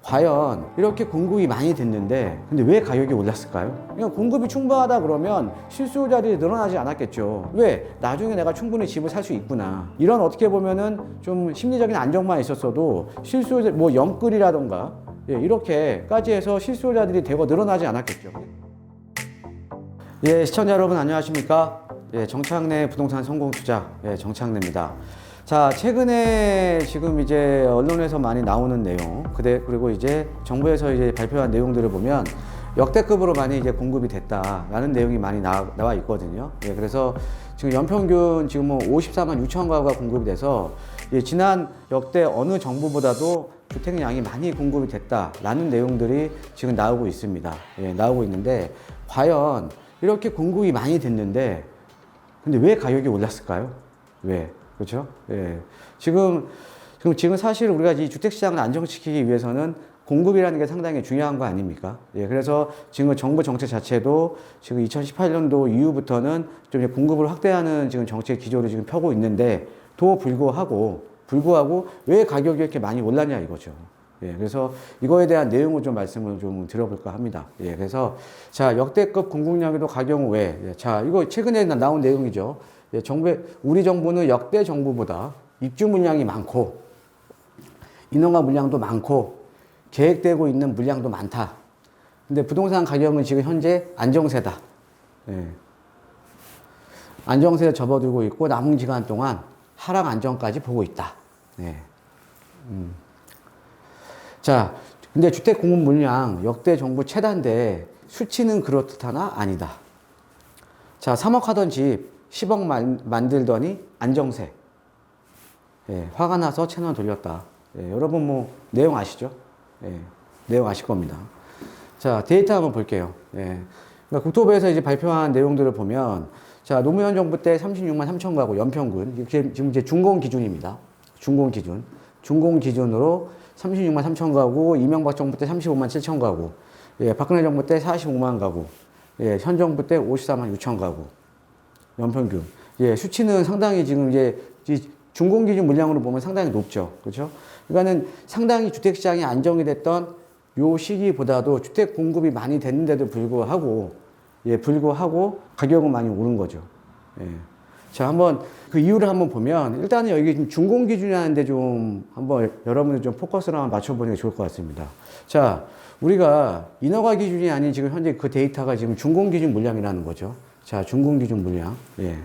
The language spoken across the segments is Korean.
과연 이렇게 공급이 많이 됐는데 근데 왜 가격이 올랐을까요? 그냥 공급이 충분하다 그러면 실수요자들이 늘어나지 않았겠죠. 왜? 나중에 내가 충분히 집을 살 수 있구나. 이런 어떻게 보면은 좀 심리적인 안정만 있었어도 실수요자 뭐 영끌이라던가 이렇게까지 해서 실수요자들이 대거 늘어나지 않았겠죠. 예, 시청자 여러분 안녕하십니까? 예, 정창래 부동산 성공 투자 정창래입니다. 자, 최근에 지금 이제 언론에서 많이 나오는 내용, 그리고 이제 정부에서 이제 발표한 내용들을 보면 역대급으로 많이 이제 공급이 됐다라는 내용이 많이 나와 있거든요. 예, 그래서 지금 연평균 지금 뭐 54만 6천 가구가 공급이 돼서 지난 역대 어느 정부보다도 주택량이 많이 공급이 됐다라는 내용들이 지금 나오고 있습니다. 예, 나오고 있는데 과연 이렇게 공급이 많이 됐는데 근데 왜 가격이 올랐을까요? 왜? 그렇죠? 예. 지금 사실 우리가 이 주택시장을 안정시키기 위해서는 공급이라는 게 상당히 중요한 거 아닙니까? 예. 그래서 지금 정부 정책 자체도 지금 2018년도 이후부터는 좀 이제 공급을 확대하는 지금 정책 기조를 지금 펴고 있는데 또 불구하고 왜 가격이 이렇게 많이 올랐냐 이거죠. 예, 그래서 이거에 대한 내용을 좀 말씀을 좀 들어볼까 합니다. 예, 그래서 자, 역대급 공급량에도 가격 왜? 예, 자, 이거 최근에 나온 내용이죠. 예, 우리 정부는 역대 정부보다 입주 물량이 많고 인허가 물량도 많고 계획되고 있는 물량도 많다. 근데 부동산 가격은 지금 현재 안정세다. 예. 안정세에 접어들고 있고 남은 기간 동안 하락 안정까지 보고 있다. 예. 자, 근데 주택 공급 물량 역대 정부 최다인데 수치는 그렇다나 아니다. 자, 3억 하던 집 10억 만들더니 안정세. 예, 화가 나서 채널 돌렸다. 예, 여러분 뭐 내용 아시죠? 예, 내용 아실 겁니다. 자, 데이터 한번 볼게요. 예, 그러니까 국토부에서 이제 발표한 내용들을 보면 자, 노무현 정부 때 36만 3천 가구 연평균 지금 이제 준공 기준입니다. 준공 기준으로 36만 3천 가구, 이명박 정부 때 35만 7천 가구, 예, 박근혜 정부 때 45만 가구, 예, 현 정부 때 54만 6천 가구. 연평균. 예, 수치는 상당히 지금 이제 준공 기준 물량으로 보면 상당히 높죠. 그렇죠? 그러니까는 상당히 주택 시장이 안정이 됐던 요 시기보다도 주택 공급이 많이 됐는데도 불구하고 가격은 많이 오른 거죠. 예. 자, 한번 그 이유를 한번 보면 일단은 여기 좀 준공 기준이라는데 좀 한번 여러분들 좀 포커스를 한번 맞춰보는 게 좋을 것 같습니다. 자, 우리가 인허가 기준이 아닌 지금 현재 그 데이터가 지금 준공 기준 물량이라는 거죠. 자, 준공 기준 물량. 예.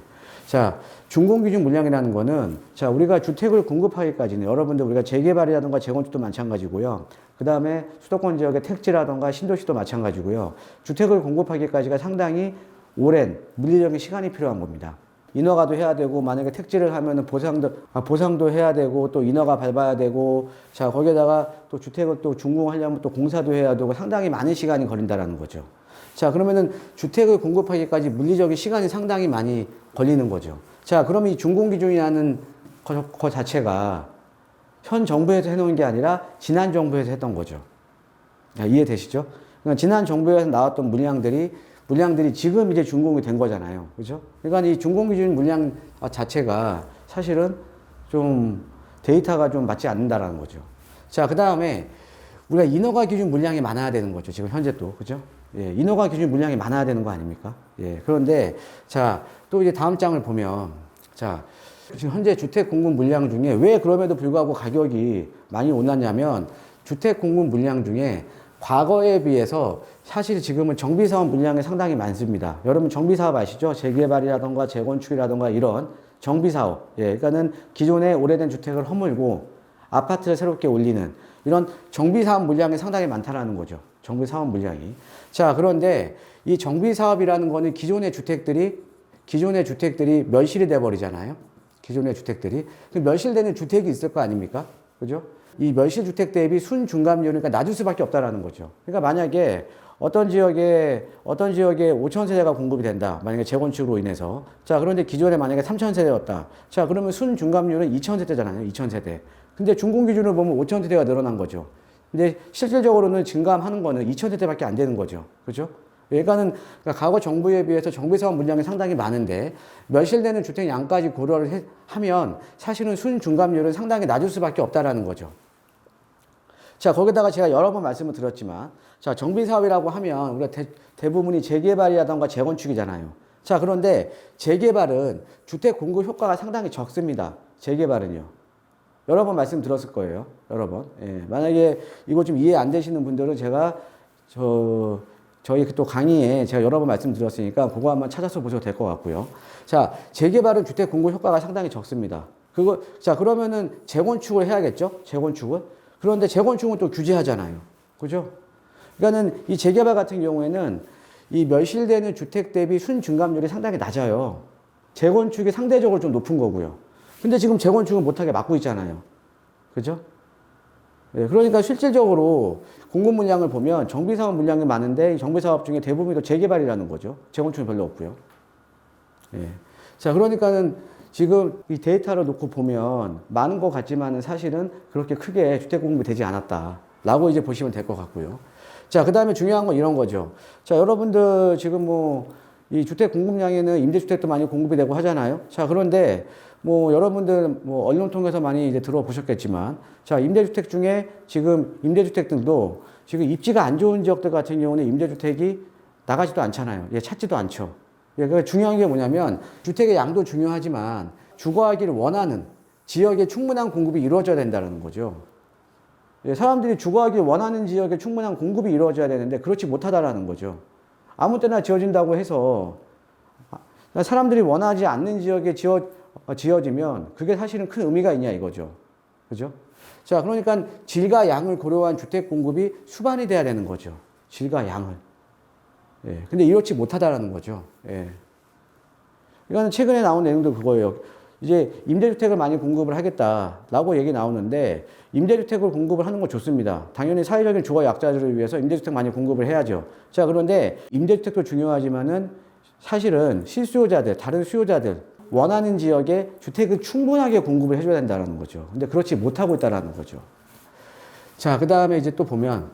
자, 준공 기준 물량이라는 거는 자, 우리가 주택을 공급하기까지는 여러분들 우리가 재개발이라든가 재건축도 마찬가지고요. 그 다음에 수도권 지역의 택지라든가 신도시도 마찬가지고요. 주택을 공급하기까지가 상당히 오랜 물리적인 시간이 필요한 겁니다. 인허가도 해야 되고 만약에 택지를 하면은 보상도 해야 되고 또 인허가 밟아야 되고 자, 거기에다가 또 주택을 또 준공하려면 또 공사도 해야 되고 상당히 많은 시간이 걸린다라는 거죠. 자, 그러면은 주택을 공급하기까지 물리적인 시간이 상당히 많이 걸리는 거죠. 자, 그러면 이 준공기준이라는 거 자체가 현 정부에서 해놓은 게 아니라 지난 정부에서 했던 거죠. 자, 이해되시죠? 그러니까 지난 정부에서 나왔던 물량들이 지금 이제 준공이 된 거잖아요. 그죠? 그러니까 이 준공기준 물량 자체가 사실은 좀 데이터가 좀 맞지 않는다라는 거죠. 자, 그 다음에 우리가 인허가 기준 물량이 많아야 되는 거죠. 지금 현재 또. 그죠? 예, 인허가 기준 물량이 많아야 되는 거 아닙니까? 예, 그런데, 자, 또 이제 다음 장을 보면, 자, 지금 현재 주택 공급 물량 중에 왜 그럼에도 불구하고 가격이 많이 올랐냐면, 주택 공급 물량 중에 과거에 비해서 사실 지금은 정비사업 물량이 상당히 많습니다. 여러분 정비사업 아시죠? 재개발이라던가 재건축이라던가 이런 정비사업. 예, 그러니까는 기존의 오래된 주택을 허물고 아파트를 새롭게 올리는 이런 정비사업 물량이 상당히 많다라는 거죠. 정비사업 물량이. 자, 그런데 이 정비사업이라는 거는 기존의 주택들이 멸실이 돼버리잖아요. 기존의 주택들이. 그 멸실되는 주택이 있을 거 아닙니까? 그죠? 이 멸실 주택 대비 순중감률이니까 낮을 수밖에 없다라는 거죠. 그러니까 만약에 어떤 지역에 5,000세대가 공급이 된다. 만약에 재건축으로 인해서. 자, 그런데 기존에 만약에 3,000세대였다. 자, 그러면 순중감률은 2,000세대잖아요. 2,000세대. 근데 준공 기준을 보면 5,000세대가 늘어난 거죠. 근데 실질적으로는 증감하는 거는 2,000세대밖에 안 되는 거죠. 그죠? 그러니까 과거 정부에 비해서 정비사업 물량이 상당히 많은데 멸실되는 주택 양까지 고려를 하면 사실은 순중감률은 상당히 낮을 수밖에 없다라는 거죠. 자, 거기다가 제가 여러 번 말씀을 드렸지만, 자, 정비사업이라고 하면 우리가 대부분이 재개발이라던가 재건축이잖아요. 자, 그런데 재개발은 주택 공급 효과가 상당히 적습니다. 재개발은요. 여러 번 말씀드렸을 거예요. 여러 번. 예. 만약에 이거 좀 이해 안 되시는 분들은 제가 저희 또 강의에 제가 여러 번 말씀드렸으니까 그거 한번 찾아서 보셔도 될 것 같고요. 자, 재개발은 주택 공급 효과가 상당히 적습니다. 자, 그러면은 재건축을 해야겠죠? 재건축을. 그런데 재건축은 또 규제하잖아요. 그죠? 그러니까는 이 재개발 같은 경우에는 이 멸실되는 주택 대비 순증감률이 상당히 낮아요. 재건축이 상대적으로 좀 높은 거고요. 근데 지금 재건축은 못하게 막고 있잖아요. 그죠? 예, 그러니까 실질적으로 공급 물량을 보면 정비사업 물량이 많은데 이 정비사업 중에 대부분이 또 재개발이라는 거죠. 재건축은 별로 없고요. 예. 자, 그러니까는 지금 이 데이터를 놓고 보면 많은 것 같지만은 사실은 그렇게 크게 주택 공급이 되지 않았다라고 이제 보시면 될 것 같고요. 자, 그 다음에 중요한 건 이런 거죠. 자, 여러분들 지금 뭐 이 주택 공급량에는 임대주택도 많이 공급이 되고 하잖아요. 자, 그런데 뭐 여러분들 뭐 언론 통해서 많이 이제 들어보셨겠지만, 자, 임대주택 중에 지금 임대주택들도 지금 입지가 안 좋은 지역들 같은 경우는 임대주택이 나가지도 않잖아요. 예, 찾지도 않죠. 예, 그러니까 중요한 게 뭐냐면 주택의 양도 중요하지만 주거하기를 원하는 지역에 충분한 공급이 이루어져야 된다는 거죠. 예, 사람들이 주거하기 원하는 지역에 충분한 공급이 이루어져야 되는데 그렇지 못하다라는 거죠. 아무 때나 지어진다고 해서 사람들이 원하지 않는 지역에 지어지면 그게 사실은 큰 의미가 있냐 이거죠. 그죠? 자, 그러니까 질과 양을 고려한 주택 공급이 수반이 돼야 되는 거죠. 질과 양을. 예, 근데 이렇지 못하다라는 거죠. 예. 이거는 최근에 나온 내용도 그거예요. 이제 임대주택을 많이 공급을 하겠다라고 얘기 나오는데 임대주택을 공급을 하는 건 좋습니다. 당연히 사회적인 주거 약자들을 위해서 임대주택 많이 공급을 해야죠. 자, 그런데 임대주택도 중요하지만은 사실은 실수요자들, 다른 수요자들 원하는 지역에 주택을 충분하게 공급을 해줘야 된다는 거죠. 근데 그렇지 못하고 있다는 거죠. 자, 그 다음에 이제 또 보면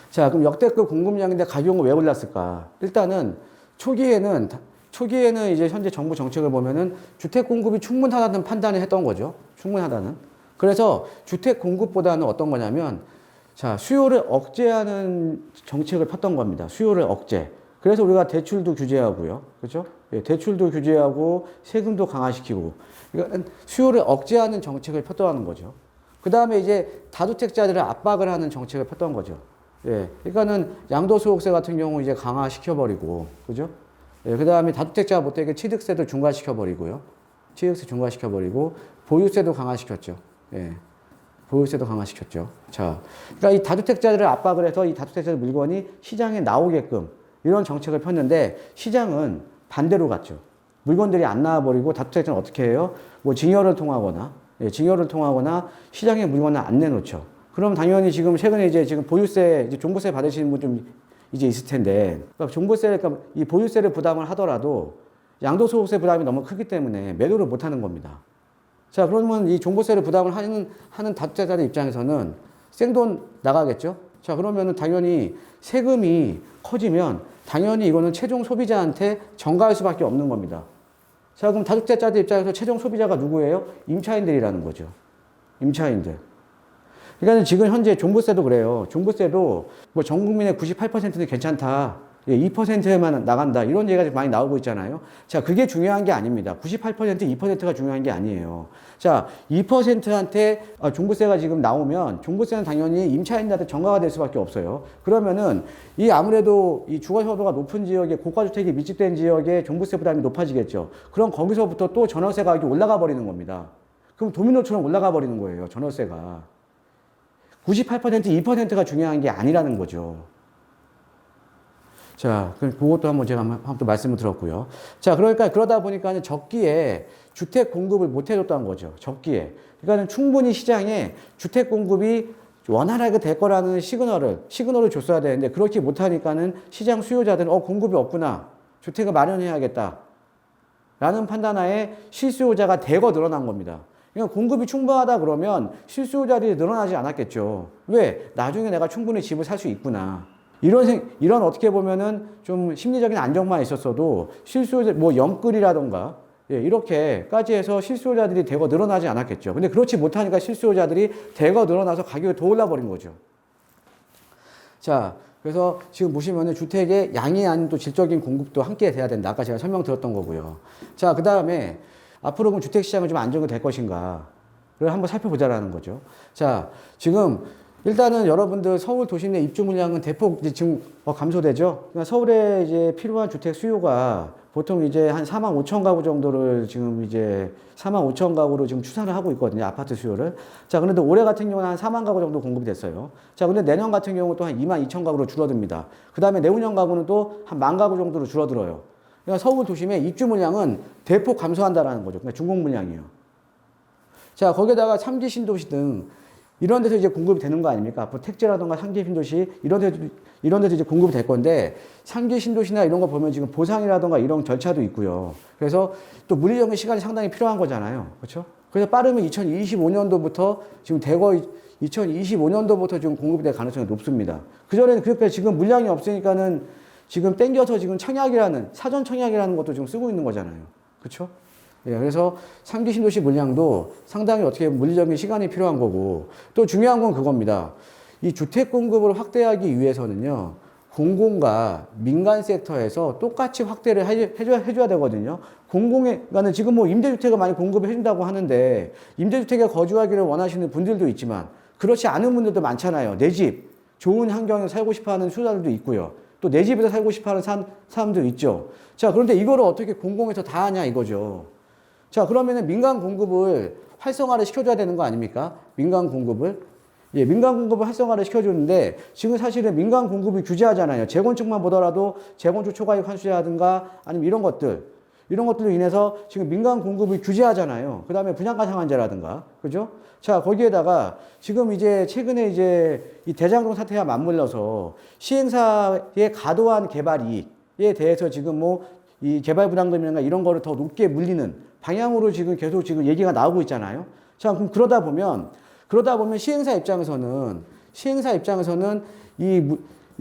자, 그럼 역대급 공급량인데 가격은 왜 올랐을까? 일단은 초기에는 이제 현재 정부 정책을 보면은 주택 공급이 충분하다는 판단을 했던 거죠. 충분하다는. 그래서 주택 공급보다는 어떤 거냐면, 자, 수요를 억제하는 정책을 폈던 겁니다. 수요를 억제. 그래서 우리가 대출도 규제하고요. 그죠? 예, 대출도 규제하고 세금도 강화시키고. 그러니까 수요를 억제하는 정책을 폈던 거죠. 그 다음에 이제 다주택자들을 압박을 하는 정책을 폈던 거죠. 예, 그러니까는 양도소득세 같은 경우 이제 강화시켜버리고, 그죠? 예, 그 다음에 다주택자가 못되게 취득세도 중과시켜버리고요. 취득세 중과시켜버리고, 보유세도 강화시켰죠. 예, 보유세도 강화시켰죠. 자, 그러니까 이 다주택자들을 압박을 해서 이 다주택자 물건이 시장에 나오게끔 이런 정책을 폈는데 시장은 반대로 갔죠. 물건들이 안 나와버리고 다주택자는 어떻게 해요? 뭐 증여를 통하거나, 예, 증여를 통하거나 시장에 물건을 안 내놓죠. 그럼 당연히 지금 최근에 이제 지금 보유세, 이제 종부세 받으시는 분 좀 이제 있을 텐데, 그러니까 그러니까 이 보유세를 부담을 하더라도 양도소득세 부담이 너무 크기 때문에 매도를 못 하는 겁니다. 자, 그러면 이 종부세를 부담을 하는 다주택자들 입장에서는 생돈 나가겠죠? 자, 그러면은 당연히 세금이 커지면 당연히 이거는 최종 소비자한테 전가할 수밖에 없는 겁니다. 자, 그럼 다주택자들 입장에서 최종 소비자가 누구예요? 임차인들이라는 거죠. 임차인들. 그러니까 지금 현재 종부세도 그래요. 종부세도 뭐 전 국민의 98%는 괜찮다. 2%만 나간다. 이런 얘기가 많이 나오고 있잖아요. 자, 그게 중요한 게 아닙니다. 98%, 2%가 중요한 게 아니에요. 자, 2%한테 종부세가 지금 나오면 종부세는 당연히 임차인들한테 전가가 될 수밖에 없어요. 그러면은 이 아무래도 이 주거효도가 높은 지역에 고가주택이 밀집된 지역에 종부세 부담이 높아지겠죠. 그럼 거기서부터 또 전월세 가격이 올라가 버리는 겁니다. 그럼 도미노처럼 올라가 버리는 거예요. 전월세가. 98%, 2%가 중요한 게 아니라는 거죠. 자, 그것도 한번 제가 한번 말씀을 드렸고요. 자, 그러니까 그러다 보니까 적기에 주택 공급을 못 해줬다는 거죠. 적기에. 그러니까 충분히 시장에 주택 공급이 원활하게 될 거라는 시그널을 줬어야 되는데 그렇게 못하니까는 시장 수요자들은 공급이 없구나. 주택을 마련해야겠다. 라는 판단하에 실수요자가 대거 늘어난 겁니다. 그러니까 공급이 충분하다 그러면 실수요자들이 늘어나지 않았겠죠. 왜? 나중에 내가 충분히 집을 살 수 있구나. 이런 어떻게 보면은 좀 심리적인 안정만 있었어도 실수요자, 뭐 영끌이라던가, 예, 이렇게까지 해서 실수요자들이 대거 늘어나지 않았겠죠. 근데 그렇지 못하니까 실수요자들이 대거 늘어나서 가격이 더 올라버린 거죠. 자, 그래서 지금 보시면은 주택의 양이 아닌 또 질적인 공급도 함께 돼야 된다. 아까 제가 설명드렸던 거고요. 자, 그 다음에 앞으로 그럼 주택시장은 좀 안정이 될 것인가. 를 한번 살펴보자라는 거죠. 자, 지금 일단은 여러분들 서울 도심 내 입주 물량은 대폭 이제 지금 감소되죠. 그러니까 서울에 이제 필요한 주택 수요가 보통 이제 한 4만 5천 가구 정도를 지금 이제 4만 5천 가구로 지금 추산을 하고 있거든요. 아파트 수요를. 자, 그런데 올해 같은 경우는 한 4만 가구 정도 공급이 됐어요. 자, 근데 내년 같은 경우 또 한 2만 2천 가구로 줄어듭니다. 그 다음에 내후년 가구는 또 한 1만 가구 정도로 줄어들어요. 그러니까 서울 도심의 입주 물량은 대폭 감소한다라는 거죠. 그러니까 중공 물량이에요. 자, 거기에다가 3기 신도시 등 이런 데서 이제 공급이 되는 거 아닙니까? 앞으로 택지라든가 3기 신도시 이런 데서 이제 공급이 될 건데 3기 신도시나 이런 거 보면 지금 보상이라든가 이런 절차도 있고요. 그래서 또 물리적인 시간이 상당히 필요한 거잖아요. 그렇죠? 그래서 빠르면 2025년도부터 지금 대거 2025년도부터 지금 공급이 될 가능성이 높습니다. 그전에는 그렇게 지금 물량이 없으니까는 지금 땡겨서 지금 청약이라는 사전 청약이라는 것도 지금 쓰고 있는 거잖아요. 그렇죠? 예, 그래서 3기 신도시 물량도 상당히 어떻게 물리적인 시간이 필요한 거고 또 중요한 건 그겁니다. 이 주택 공급을 확대하기 위해서는요. 공공과 민간 섹터에서 똑같이 확대를 해줘야 되거든요. 공공에가는 지금 뭐 임대주택을 많이 공급을 해준다고 하는데 임대주택에 거주하기를 원하시는 분들도 있지만 그렇지 않은 분들도 많잖아요. 내 집, 좋은 환경에 살고 싶어하는 수요자들도 있고요. 또 내 집에서 살고 싶어하는 사람도 있죠. 자, 그런데 이거를 어떻게 공공에서 다 하냐 이거죠. 자, 그러면은 민간 공급을 활성화를 시켜줘야 되는 거 아닙니까? 민간 공급을. 예, 민간 공급을 활성화를 시켜주는데 지금 사실은 민간 공급이 규제하잖아요. 재건축만 보더라도 재건축 초과이익 환수라든가 아니면 이런 것들로 인해서 지금 민간 공급을 규제하잖아요. 그 다음에 분양가 상한제라든가. 그죠? 자, 거기에다가 지금 이제 최근에 이제 이 대장동 사태와 맞물려서 시행사의 과도한 개발 이익에 대해서 지금 뭐 이 개발 부담금이나 이런 거를 더 높게 물리는 방향으로 지금 계속 지금 얘기가 나오고 있잖아요. 자, 그럼 그러다 보면 시행사 입장에서는 이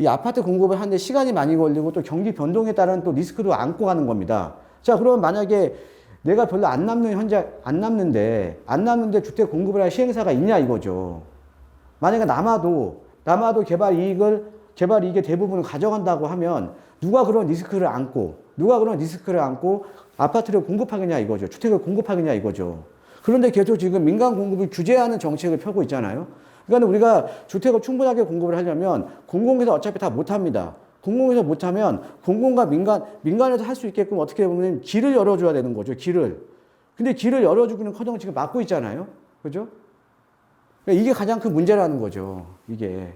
아파트 공급을 하는데 시간이 많이 걸리고 또 경기 변동에 따른 또 리스크도 안고 가는 겁니다. 자, 그러면 만약에 내가 별로 안 남는데 주택 공급을 할 시행사가 있냐 이거죠. 만약에 남아도 개발 이익의 대부분을 가져간다고 하면 누가 그런 리스크를 안고 아파트를 공급하겠냐 이거죠. 주택을 공급하겠냐 이거죠. 그런데 계속 지금 민간 공급을 규제하는 정책을 펴고 있잖아요. 그러니까 우리가 주택을 충분하게 공급을 하려면 공공에서 어차피 다 못합니다. 공공에서 못하면 공공과 민간에서 할 수 있게끔 어떻게 보면 길을 열어줘야 되는 거죠. 근데 길을 열어주기는 커녕 지금 막고 있잖아요. 그죠? 그러니까 이게 가장 큰 문제라는 거죠. 이게.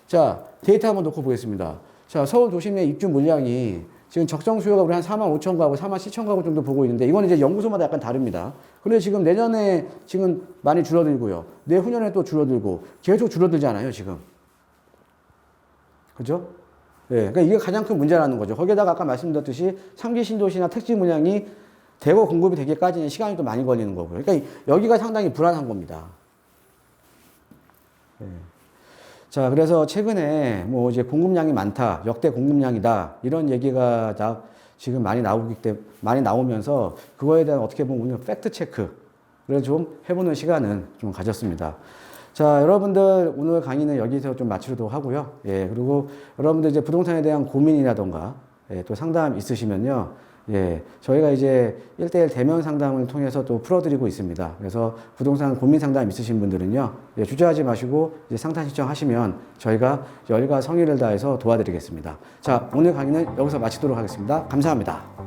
자, 데이터 한번 놓고 보겠습니다. 자, 서울 도심의 입주 물량이 지금 적정 수요가 우리 한 4만 5천 가구, 4만 7천 가구 정도 보고 있는데 이건 이제 연구소마다 약간 다릅니다. 그런데 지금 내년에 지금 많이 줄어들고요. 내후년에 또 줄어들고 계속 줄어들잖아요, 지금. 그죠? 예. 그러니까 이게 가장 큰 문제라는 거죠. 거기에다가 아까 말씀드렸듯이 3기 신도시나 택지 물량이 대거 공급이 되기까지는 시간이 또 많이 걸리는 거고요. 그러니까 여기가 상당히 불안한 겁니다. 예. 자, 그래서 최근에 뭐 이제 공급량이 많다, 역대 공급량이다, 이런 얘기가 지금 많이 나오면서 그거에 대한 어떻게 보면 팩트 체크를 좀 해보는 시간은 좀 가졌습니다. 자, 여러분들 오늘 강의는 여기서 좀 마치도록 하고요. 예, 그리고 여러분들 이제 부동산에 대한 고민이라던가 예, 또 상담 있으시면요. 예, 저희가 이제 1대1 대면 상담을 통해서 또 풀어드리고 있습니다. 그래서 부동산 고민 상담 있으신 분들은요, 예, 주저하지 마시고 이제 상담 신청하시면 저희가 열과 성의를 다해서 도와드리겠습니다. 자, 오늘 강의는 여기서 마치도록 하겠습니다. 감사합니다.